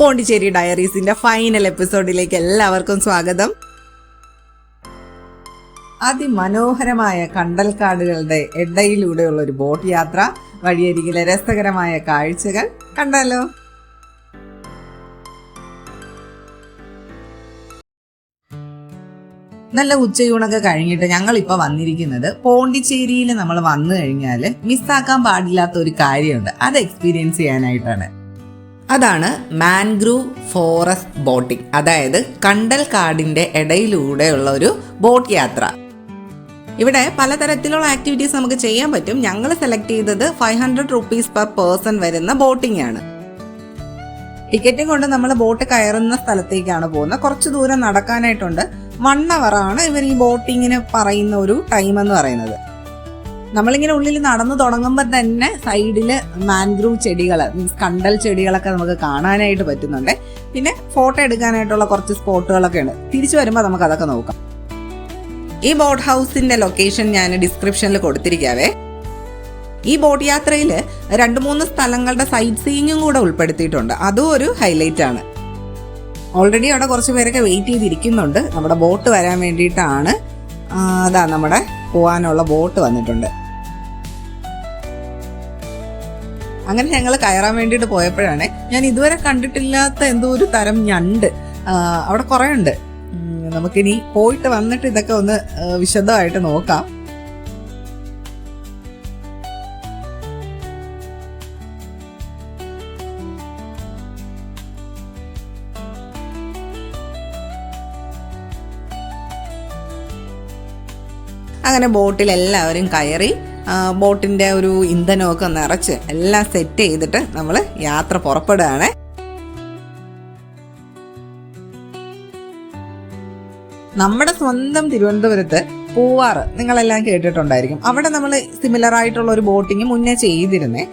Pondicherry ഡയറീസിന്റെ final എപ്പിസോഡിലേക്ക് എല്ലാവർക്കും സ്വാഗതം. അതിമനോഹരമായ കണ്ടൽക്കാടുകളുടെ ഇടയിലൂടെയുള്ള ഒരു ബോട്ട് യാത്ര, വഴിയരികിലെ രസകരമായ കാഴ്ചകൾ കണ്ടാലോ? നല്ല ഉച്ചയൂണൊക്കെ കഴിഞ്ഞിട്ട് ഞങ്ങളിപ്പോൾ വന്നിരിക്കുന്നത് പോണ്ടിച്ചേരിയിൽ നമ്മൾ വന്നു കഴിഞ്ഞാൽ മിസ്സാക്കാൻ പാടില്ലാത്ത ഒരു കാര്യമുണ്ട്. അത് എക്സ്പീരിയൻസ് ചെയ്യാനായിട്ടാണ്. അതാണ് മാൻഗ്രൂവ് ഫോറസ്റ്റ് ബോട്ടിംഗ്, അതായത് കണ്ടൽക്കാടിൻ്റെ ഇടയിലൂടെയുള്ള ഒരു ബോട്ട് യാത്ര. ഇവിടെ പലതരത്തിലുള്ള ആക്ടിവിറ്റീസ് നമുക്ക് ചെയ്യാൻ പറ്റും. ഞങ്ങൾ സെലക്ട് ചെയ്തത് 500 rupees per person വരുന്ന ബോട്ടിംഗ് ആണ്. ടിക്കറ്റും കൊണ്ട് നമ്മൾ ബോട്ട് കയറുന്ന സ്ഥലത്തേക്കാണ് പോകുന്നത്. കുറച്ച് ദൂരം നടക്കാനായിട്ടുണ്ട്. 1 hour ആണ് ഇവർ ഈ ബോട്ടിങ്ങിന് പറയുന്ന ഒരു ടൈം എന്ന് പറയുന്നത്. നമ്മളിങ്ങനെ ഉള്ളിൽ നടന്നു തുടങ്ങുമ്പോൾ തന്നെ സൈഡിൽ മാൻഗ്രൂവ് ചെടികൾ, മീൻസ് കണ്ടൽ ചെടികളൊക്കെ നമുക്ക് കാണാനായിട്ട് പറ്റുന്നുണ്ട്. പിന്നെ ഫോട്ടോ എടുക്കാനായിട്ടുള്ള കുറച്ച് സ്പോട്ടുകളൊക്കെ ഉണ്ട്. തിരിച്ചു വരുമ്പോൾ നമുക്ക് അതൊക്കെ നോക്കാം. ഈ ബോട്ട് ഹൗസിന്റെ ലൊക്കേഷൻ ഞാൻ ഡിസ്ക്രിപ്ഷനിൽ കൊടുത്തിരിക്കാവേ. ഈ ബോട്ട് യാത്രയിൽ 2-3 സ്ഥലങ്ങളുടെ സൈറ്റ് സീയിങ്ങും കൂടെ ഉൾപ്പെടുത്തിയിട്ടുണ്ട്. അതും ഒരു ഹൈലൈറ്റ് ആണ്. ഓൾറെഡി അവിടെ കുറച്ച് പേരൊക്കെ വെയിറ്റ് ചെയ്തിരിക്കുന്നുണ്ട്. നമ്മുടെ ബോട്ട് വരാൻ വേണ്ടിയിട്ടാണ്. അതാ നമ്മുടെ പോകാനുള്ള ബോട്ട് വന്നിട്ടുണ്ട്. അങ്ങനെ ഞങ്ങൾ കയറാൻ വേണ്ടിയിട്ട് പോയപ്പോഴാണ് ഞാൻ ഇതുവരെ കണ്ടിട്ടില്ലാത്ത എന്തോ ഒരു തരം ഞണ്ട് അവിടെ കുറേ ഉണ്ട്. നമുക്കിനി പോയിട്ട് വന്നിട്ട് ഇതൊക്കെ ഒന്ന് വിശദമായിട്ട് നോക്കാം. അങ്ങനെ ബോട്ടിൽ എല്ലാവരും കയറി ബോട്ടിൻ്റെ ഒരു ഇന്ധനമൊക്കെ നിറച്ച് എല്ലാം സെറ്റ് ചെയ്തിട്ട് നമ്മൾ യാത്ര പുറപ്പെടുകയാണ്. നമ്മുടെ സ്വന്തം തിരുവനന്തപുരത്ത് പൂവാറ് നിങ്ങളെല്ലാം കേട്ടിട്ടുണ്ടായിരിക്കും. അവിടെ നമ്മൾ സിമിലർ ആയിട്ടുള്ള ഒരു ബോട്ടിങ് മുന്നേ ചെയ്തിരുന്നേ.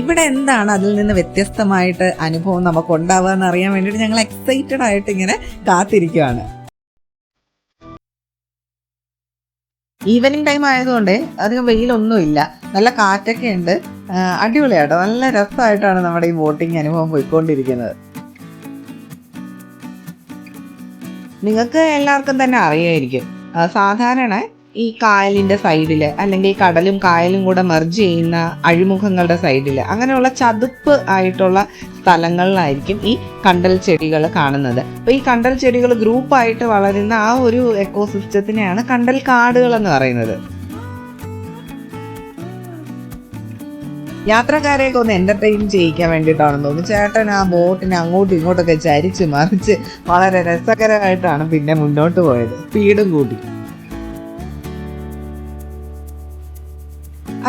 ഇവിടെ എന്താണ് അതിൽ നിന്ന് വ്യത്യസ്തമായിട്ട് അനുഭവം നമുക്ക് ഉണ്ടാവുക എന്നറിയാൻ വേണ്ടിയിട്ട് ഞങ്ങൾ എക്സൈറ്റഡ് ആയിട്ട് ഇങ്ങനെ കാത്തിരിക്കുകയാണ്. ഈവനിങ് ടൈം ആയതുകൊണ്ട് അധികം വെയിലൊന്നുമില്ല, നല്ല കാറ്റൊക്കെ ഉണ്ട്. അടിപൊളിയാട്ടോ, നല്ല രസമായിട്ടാണ് നമ്മുടെ ഈ ബോട്ടിങ് അനുഭവം പോയിക്കൊണ്ടിരിക്കുന്നത്. നിങ്ങൾക്ക് എല്ലാവർക്കും തന്നെ അറിയായിരിക്കും, സാധാരണ ഈ കായലിൻ്റെ സൈഡിൽ അല്ലെങ്കിൽ കടലും കായലും കൂടെ മെർജ് ചെയ്യുന്ന അഴിമുഖങ്ങളുടെ സൈഡിൽ അങ്ങനെയുള്ള ചതുപ്പ് ആയിട്ടുള്ള സ്ഥലങ്ങളിലായിരിക്കും ഈ കണ്ടൽ ചെടികൾ കാണുന്നത്. അപ്പോൾ ഈ കണ്ടൽ ചെടികൾ ഗ്രൂപ്പായിട്ട് വളരുന്ന ആ ഒരു എക്കോസിസ്റ്റത്തിനെയാണ് കണ്ടൽ കാടുകൾ എന്ന് പറയുന്നത്. യാത്രക്കാരെയൊക്കെ ഒന്ന് എൻ്റർടൈൻ ചെയ്യിക്കാൻ വേണ്ടിയിട്ടാണെന്ന് തോന്നുന്നു ചേട്ടൻ ആ ബോട്ടിനെ അങ്ങോട്ടും ഇങ്ങോട്ടൊക്കെ ചരിച്ച് മറിച്ച് വളരെ രസകരമായിട്ടാണ് പിന്നെ മുന്നോട്ട് പോയത്, സ്പീഡും കൂട്ടി.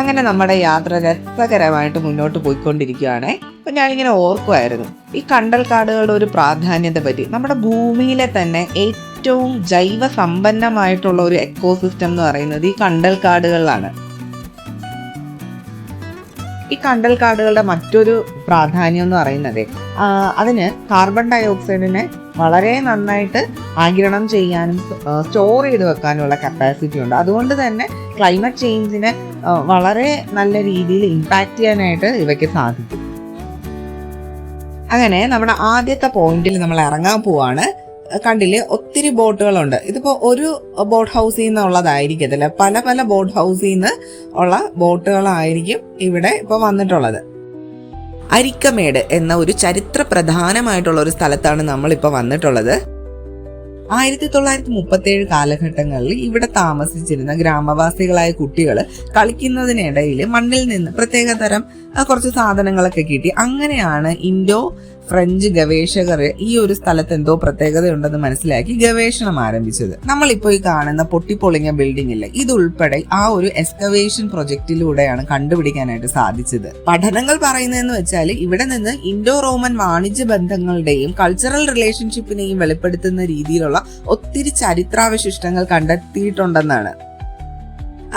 അങ്ങനെ നമ്മുടെ യാത്ര രസകരമായിട്ട് മുന്നോട്ട് പോയിക്കൊണ്ടിരിക്കുകയാണ്. അപ്പം ഞാനിങ്ങനെ ഓർക്കുമായിരുന്നു ഈ കണ്ടൽക്കാടുകളുടെ ഒരു പ്രാധാന്യത്തെ പറ്റി. നമ്മുടെ ഭൂമിയിലെ തന്നെ ഏറ്റവും ജൈവ സമ്പന്നമായിട്ടുള്ള ഒരു എക്കോസിസ്റ്റം എന്ന് പറയുന്നത് ഈ കണ്ടൽക്കാടുകളിലാണ്. ഈ കണ്ടൽക്കാടുകളുടെ മറ്റൊരു പ്രാധാന്യം എന്ന് പറയുന്നത് അതിന് കാർബൺ ഡൈ ഓക്സൈഡിനെ വളരെ നന്നായിട്ട് ആഗിരണം ചെയ്യാനും സ്റ്റോർ ചെയ്ത് വെക്കാനുമുള്ള കപ്പാസിറ്റി ഉണ്ട്. അതുകൊണ്ട് തന്നെ ക്ലൈമറ്റ് ചേഞ്ചിനെ വളരെ നല്ല രീതിയിൽ ഇമ്പാക്റ്റ് ചെയ്യാനായിട്ട് ഇവയ്ക്ക് സാധിക്കും. അങ്ങനെ നമ്മുടെ ആദ്യത്തെ പോയിന്റിൽ നമ്മൾ ഇറങ്ങാൻ പോവാണ്. കണ്ടില്ലേ, ഒത്തിരി ബോട്ടുകളുണ്ട്. ഇതിപ്പോൾ ഒരു ബോട്ട് ഹൗസിൽ നിന്നുള്ളതായിരിക്കത്തില്ല, പല പല ബോട്ട് ഹൗസിൽ നിന്ന് ഉള്ള ബോട്ടുകളായിരിക്കും ഇവിടെ ഇപ്പോൾ വന്നിട്ടുള്ളത്. അരിക്കമേട് എന്ന ഒരു ചരിത്ര പ്രധാനമായിട്ടുള്ള ഒരു സ്ഥലത്താണ് നമ്മളിപ്പോൾ വന്നിട്ടുള്ളത്. 1937 കാലഘട്ടങ്ങളിൽ ഇവിടെ താമസിച്ചിരുന്ന ഗ്രാമവാസികളായ കുട്ടികൾ കളിക്കുന്നതിനിടയിൽ മണ്ണിൽ നിന്ന് പ്രത്യേകതരം കുറച്ച് സാധനങ്ങളൊക്കെ കിട്ടി. അങ്ങനെയാണ് ഇൻഡോ ഫ്രഞ്ച് ഗവേഷകർ ഈ ഒരു സ്ഥലത്ത് എന്തോ പ്രത്യേകതയുണ്ടെന്ന് മനസ്സിലാക്കി ഗവേഷണം ആരംഭിച്ചത്. നമ്മളിപ്പോൾ ഈ കാണുന്ന പൊട്ടിപ്പൊളിഞ്ഞ ബിൽഡിംഗ് ഇല്ലേ, ഇതുൾപ്പെടെ ആ ഒരു എക്സ്കവേഷൻ പ്രൊജക്റ്റിലൂടെയാണ് കണ്ടുപിടിക്കാനായിട്ട് സാധിച്ചത്. പഠനങ്ങൾ പറയുന്നതെന്ന് വെച്ചാൽ ഇവിടെ നിന്ന് ഇൻഡോ റോമൻ വാണിജ്യ ബന്ധങ്ങളുടെയും കൾച്ചറൽ റിലേഷൻഷിപ്പിനെയും വെളിപ്പെടുത്തുന്ന രീതിയിലുള്ള ഒത്തിരി ചരിത്രാവശിഷ്ടങ്ങൾ കണ്ടെത്തിയിട്ടുണ്ടെന്നാണ്.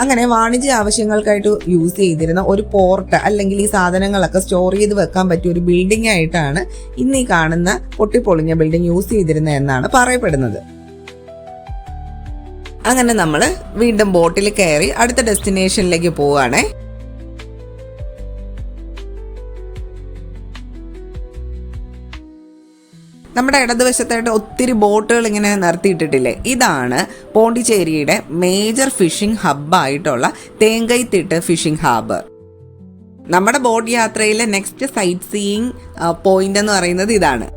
അങ്ങനെ വാണിജ്യ ആവശ്യങ്ങൾക്കായിട്ട് യൂസ് ചെയ്തിരുന്ന ഒരു പോർട്ട് അല്ലെങ്കിൽ ഈ സാധനങ്ങളൊക്കെ സ്റ്റോർ ചെയ്ത് വെക്കാൻ പറ്റിയ ഒരു ബിൽഡിംഗ് ആയിട്ടാണ് ഇന്ന് ഈ കാണുന്ന പൊട്ടിപ്പൊളിഞ്ഞ ബിൽഡിംഗ് യൂസ് ചെയ്തിരുന്നത് എന്നാണ് പറയപ്പെടുന്നത്. അങ്ങനെ നമ്മൾ വീണ്ടും ബോട്ടിൽ കയറി അടുത്ത ഡെസ്റ്റിനേഷനിലേക്ക് പോവുകയാണേ. നമ്മുടെ ഇടതുവശത്തായിട്ട് ഒത്തിരി ബോട്ടുകൾ ഇങ്ങനെ നിർത്തിയിട്ടിട്ടില്ലേ, ഇതാണ് പോണ്ടിച്ചേരിയുടെ മേജർ ഫിഷിംഗ് ഹബ്ബായിട്ടുള്ള തേങ്കൈത്തിട്ട് ഫിഷിംഗ് ഹാർബർ. നമ്മുടെ ബോട്ട് യാത്രയിലെ നെക്സ്റ്റ് സൈറ്റ് സീയിങ് പോയിന്റ് എന്ന് പറയുന്നത് ഇതാണ്.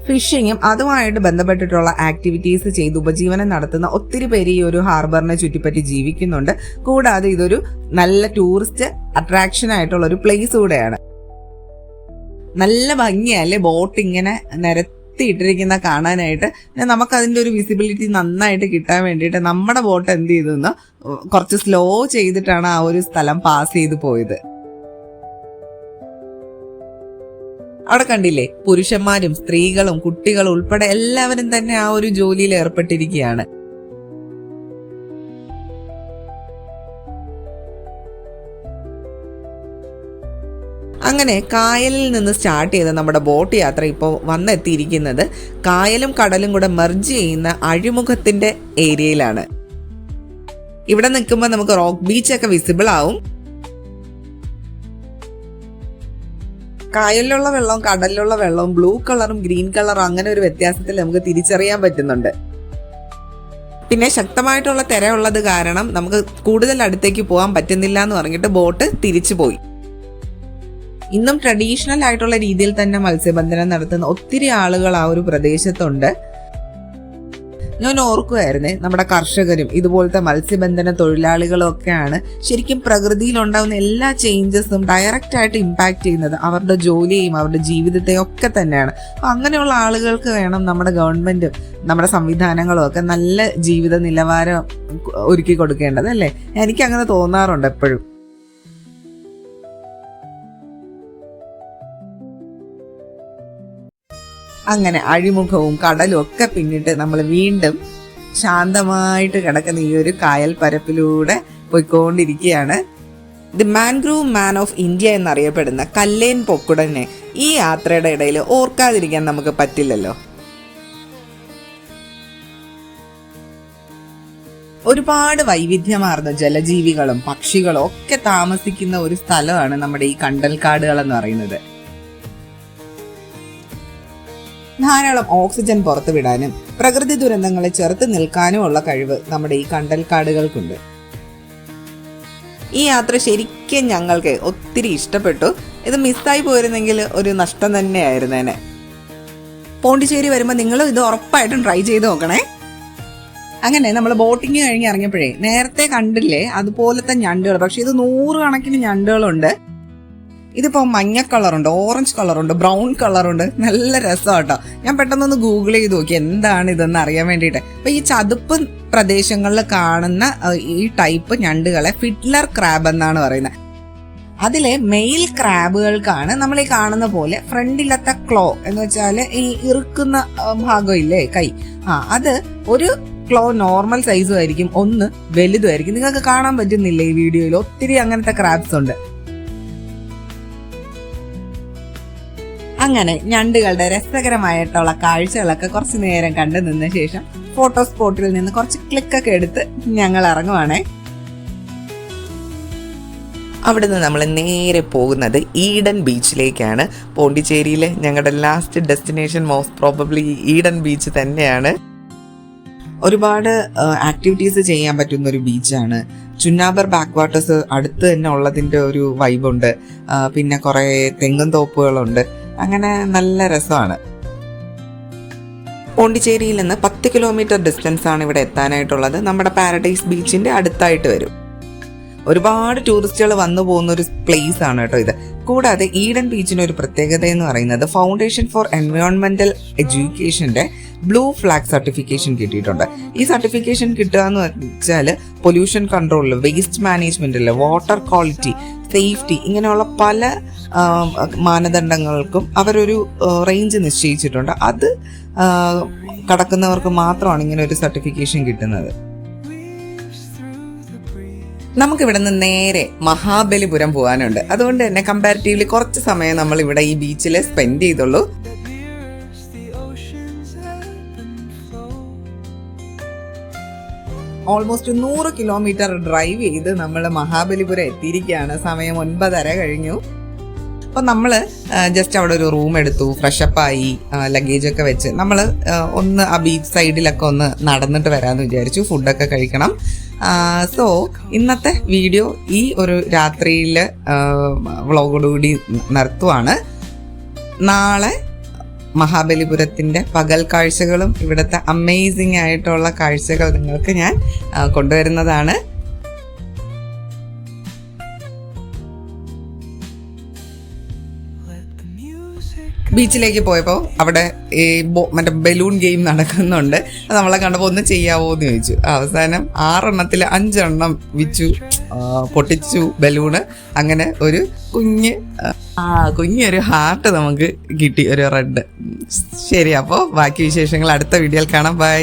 ഫിഷിങ്ങും അതുമായിട്ട് ബന്ധപ്പെട്ടിട്ടുള്ള ആക്ടിവിറ്റീസ് ചെയ്ത് ഉപജീവനം നടത്തുന്ന ഒത്തിരി പേര് ഈ ഒരു ഹാർബറിനെ ചുറ്റിപ്പറ്റി ജീവിക്കുന്നുണ്ട്. കൂടാതെ ഇതൊരു നല്ല ടൂറിസ്റ്റ് അട്രാക്ഷൻ ആയിട്ടുള്ള ഒരു പ്ലേസ് കൂടെയാണ്. നല്ല ഭംഗിയല്ലേ ബോട്ട് ഇങ്ങനെ നിരത്തിയിട്ടിരിക്കുന്ന കാണാനായിട്ട്. നമുക്കതിൻ്റെ ഒരു വിസിബിലിറ്റി നന്നായിട്ട് കിട്ടാൻ വേണ്ടിയിട്ട് നമ്മുടെ ബോട്ട് എന്ത് ചെയ്തെന്ന് കുറച്ച് സ്ലോ ചെയ്തിട്ടാണ് ആ ഒരു സ്ഥലം പാസ് ചെയ്ത് പോയത്. അവിടെ കണ്ടില്ലേ, പുരുഷന്മാരും സ്ത്രീകളും കുട്ടികളും ഉൾപ്പെടെ എല്ലാവരും തന്നെ ആ ഒരു ജോലിയിൽ ഏർപ്പെട്ടിരിക്കുകയാണ്. അങ്ങനെ കായലിൽ നിന്ന് സ്റ്റാർട്ട് ചെയ്ത നമ്മുടെ ബോട്ട് യാത്ര ഇപ്പോൾ വന്നെത്തിയിരിക്കുന്നത് കായലും കടലും കൂടെ മെർജ് ചെയ്യുന്ന അഴിമുഖത്തിന്റെ ഏരിയയിലാണ്. ഇവിടെ നിൽക്കുമ്പോൾ നമുക്ക് റോക്ക് ബീച്ചൊക്കെ വിസിബിൾ ആവും. കായലിലുള്ള വെള്ളവും കടലിലുള്ള വെള്ളവും ബ്ലൂ കളറും ഗ്രീൻ കളറും അങ്ങനെ ഒരു വ്യത്യാസത്തിൽ നമുക്ക് തിരിച്ചറിയാൻ പറ്റുന്നുണ്ട്. പിന്നെ ശക്തമായിട്ടുള്ള തിരയുള്ളത് കാരണം നമുക്ക് കൂടുതൽ അടുത്തേക്ക് പോകാൻ പറ്റുന്നില്ല എന്ന് പറഞ്ഞിട്ട് ബോട്ട് തിരിച്ചു പോയി. ഇന്നും ട്രഡീഷണൽ ആയിട്ടുള്ള രീതിയിൽ തന്നെ മത്സ്യബന്ധനം നടത്തുന്ന ഒത്തിരി ആളുകൾ ആ ഒരു പ്രദേശത്തുണ്ട്. ഞാൻ ഓർക്കുമായിരുന്നേ, നമ്മുടെ കർഷകരും ഇതുപോലത്തെ മത്സ്യബന്ധന തൊഴിലാളികളും ഒക്കെയാണ് ശരിക്കും പ്രകൃതിയിൽ ഉണ്ടാകുന്ന എല്ലാ ചേഞ്ചസും ഡയറക്റ്റ് ആയിട്ട് ഇമ്പാക്ട് ചെയ്യുന്നത് അവരുടെ ജോലിയെയും അവരുടെ ജീവിതത്തെയും ഒക്കെ തന്നെയാണ്. അപ്പം അങ്ങനെയുള്ള ആളുകൾക്ക് വേണം നമ്മുടെ ഗവൺമെന്റും നമ്മുടെ സംവിധാനങ്ങളും ഒക്കെ നല്ല ജീവിത നിലവാരം ഒരുക്കി കൊടുക്കേണ്ടത്, അല്ലേ? എനിക്കങ്ങനെ തോന്നാറുണ്ട് എപ്പോഴും. അങ്ങനെ അഴിമുഖവും കടലും ഒക്കെ പിന്നിട്ട് നമ്മൾ വീണ്ടും ശാന്തമായിട്ട് കിടക്കുന്ന ഈ ഒരു കായൽ പരപ്പിലൂടെ പോയിക്കൊണ്ടിരിക്കുകയാണ്. The mangrove man of India എന്നറിയപ്പെടുന്ന കല്ലേൻ പൊക്കുടനെ ഈ യാത്രയുടെ ഇടയിൽ ഓർക്കാതിരിക്കാൻ നമുക്ക് പറ്റില്ലല്ലോ. ഒരുപാട് വൈവിധ്യമാർന്ന ജലജീവികളും പക്ഷികളും ഒക്കെ താമസിക്കുന്ന ഒരു സ്ഥലമാണ് നമ്മുടെ ഈ കണ്ടൽക്കാടുകൾ എന്ന് പറയുന്നത്. ധാരാളം ഓക്സിജൻ പുറത്തുവിടാനും പ്രകൃതി ദുരന്തങ്ങളെ ചെറുത്ത് നിൽക്കാനുമുള്ള കഴിവ് നമ്മുടെ ഈ കണ്ടൽക്കാടുകൾക്കുണ്ട്. ഈ യാത്ര ശരിക്കും ഞങ്ങൾക്ക് ഒത്തിരി ഇഷ്ടപ്പെട്ടു. ഇത് മിസ്സായി പോയിരുന്നെങ്കിൽ ഒരു നഷ്ടം തന്നെയായിരുന്നേനെ. പോണ്ടിച്ചേരി വരുമ്പോൾ നിങ്ങൾ ഇത് ഉറപ്പായിട്ടും ട്രൈ ചെയ്ത് നോക്കണേ. അങ്ങനെ നമ്മൾ ബോട്ടിങ് കഴിഞ്ഞ് ഇറങ്ങിയപ്പോഴേ നേരത്തെ കണ്ടില്ലേ അതുപോലത്തെ ഞണ്ടുകൾ, പക്ഷെ ഇത് 100 കണക്കിന് ഞണ്ടുകളുണ്ട്. ഇതിപ്പോൾ മഞ്ഞ കളറുണ്ട്, ഓറഞ്ച് കളറുണ്ട്, ബ്രൗൺ കളറുണ്ട്. നല്ല രസമാട്ടോ. ഞാൻ പെട്ടെന്നൊന്ന് ഗൂഗിൾ ചെയ്ത് നോക്കി എന്താണ് ഇതെന്ന് അറിയാൻ വേണ്ടിയിട്ട്. അപ്പോൾ ഈ ചതുപ്പ് പ്രദേശങ്ങളിൽ കാണുന്ന ഈ ടൈപ്പ് ഞണ്ടുകളെ ഫിഡ്ലർ ക്രാബ് എന്നാണ് പറയുന്നത്. അതിലെ മെയിൽ ക്രാബുകൾക്കാണ് നമ്മൾ ഈ കാണുന്ന പോലെ ഫ്രണ്ടിലത്തെ ക്ലോ എന്ന് വെച്ചാൽ ഈ ഇറുക്കുന്ന ഭാഗമില്ലേ കൈ, അത് ഒരു ക്ലോ നോർമൽ സൈസും ആയിരിക്കും, ഒന്ന് വലുതുമായിരിക്കും. നിങ്ങൾക്ക് കാണാൻ പറ്റുന്നില്ല ഈ വീഡിയോയിൽ, ഒത്തിരി അങ്ങനത്തെ ക്രാബ്സ് ഉണ്ട്. അങ്ങനെ ഞണ്ടുകളുടെ രസകരമായിട്ടുള്ള കാഴ്ചകളൊക്കെ കുറച്ച് നേരം കണ്ടു നിന്ന ശേഷം ഫോട്ടോ സ്പോട്ടിൽ നിന്ന് കുറച്ച് ക്ലിക്കൊക്കെ എടുത്ത് ഞങ്ങൾ ഇറങ്ങുവാണേ. അവിടുന്ന് നമ്മൾ നേരെ പോകുന്നത് ഈഡൻ ബീച്ചിലേക്കാണ്. പോണ്ടിച്ചേരിയിലെ ഞങ്ങളുടെ last destination most probably Eden beach തന്നെയാണ്. ഒരുപാട് ആക്ടിവിറ്റീസ് ചെയ്യാൻ പറ്റുന്ന ഒരു ബീച്ചാണ്. ചുന്നാബർ ബാക്ക് വാട്ടേഴ്സ് അടുത്ത് തന്നെ ഉള്ളതിൻ്റെ ഒരു വൈബുണ്ട്. പിന്നെ കുറേ തെങ്ങും തോപ്പുകളുണ്ട്. അങ്ങനെ നല്ല രസമാണ്. പോണ്ടിച്ചേരിയിൽ നിന്ന് 10 കിലോമീറ്റർ ഡിസ്റ്റൻസ് ആണ് ഇവിടെ എത്താനായിട്ടുള്ളത്. നമ്മുടെ പാരഡൈസ് ബീച്ചിന്റെ അടുത്തായിട്ട് വരും. ഒരുപാട് ടൂറിസ്റ്റുകൾ വന്നു പോകുന്ന ഒരു പ്ലേസ് ആണ് കേട്ടോ ഇത്. കൂടാതെ ഈഡൻ ബീച്ചിന് ഒരു പ്രത്യേകത എന്ന് പറയുന്നത് ഫൗണ്ടേഷൻ ഫോർ എൻവയോൺമെന്റൽ എഡ്യൂക്കേഷന്റെ ബ്ലൂ ഫ്ലാഗ് സർട്ടിഫിക്കേഷൻ കിട്ടിയിട്ടുണ്ട്. ഈ സർട്ടിഫിക്കേഷൻ കിട്ടുക എന്ന് വെച്ചാൽ പൊല്യൂഷൻ കൺട്രോളിൽ, വേസ്റ്റ് മാനേജ്മെന്റിൽ, വാട്ടർ ക്വാളിറ്റി, സേഫ്റ്റി ഇങ്ങനെയുള്ള പല മാനദണ്ഡങ്ങൾക്കും അവരൊരു റേഞ്ച് നിശ്ചയിച്ചിട്ടുണ്ട്. അത് കടക്കുന്നവർക്ക് മാത്രമാണ് ഇങ്ങനെ ഒരു സർട്ടിഫിക്കേഷൻ കിട്ടുന്നത്. നമുക്കിവിടെ നിന്ന് നേരെ മഹാബലിപുരം പോകാനുണ്ട്. അതുകൊണ്ട് തന്നെ കമ്പാരിറ്റീവ്ലി കുറച്ച് സമയം നമ്മൾ ഇവിടെ ഈ ബീച്ചിൽ സ്പെൻഡ് ചെയ്തുള്ളൂ. ഓൾമോസ്റ്റ് 100 കിലോമീറ്റർ ഡ്രൈവ് ചെയ്ത് നമ്മൾ മഹാബലിപുരം എത്തിയിരിക്കുകയാണ്. സമയം 9:30 കഴിഞ്ഞു. അപ്പോൾ നമ്മൾ ജസ്റ്റ് അവിടെ ഒരു റൂം എടുത്തു, ഫ്രഷപ്പായി, ലഗേജൊക്കെ വെച്ച് നമ്മൾ ഒന്ന് ആ ബീച്ച് സൈഡിലൊക്കെ ഒന്ന് നടന്നിട്ട് വരാമെന്ന് വിചാരിച്ചു. ഫുഡൊക്കെ കഴിക്കണം. സോ ഇന്നത്തെ വീഡിയോ ഈ ഒരു രാത്രിയിൽ വ്ളോഗോടുകൂടി നിർത്തുവാണ്. നാളെ മഹാബലിപുരത്തിൻ്റെ പകൽ കാഴ്ചകളും ഇവിടുത്തെ അമേസിങ് ആയിട്ടുള്ള കാഴ്ചകൾ നിങ്ങൾക്ക് ഞാൻ കൊണ്ടുവരുന്നതാണ്. ബീച്ചിലേക്ക് പോയപ്പോൾ അവിടെ ഈ മറ്റേ ബലൂൺ ഗെയിം നടക്കുന്നുണ്ട്. അത് നമ്മളെ കണ്ടപ്പോൾ ഒന്ന് ചെയ്യാവോ എന്ന് ചോദിച്ചു. അവസാനം 6 5 വിച്ചു, പൊട്ടിച്ചു ബലൂണ്. അങ്ങനെ ഒരു കുഞ്ഞൊരു ഹാർട്ട് നമുക്ക് കിട്ടി, ഒരു റെഡ്. ശരി, അപ്പോൾ ബാക്കി വിശേഷങ്ങൾ അടുത്ത വീഡിയോയിൽ കാണാം. ബൈ.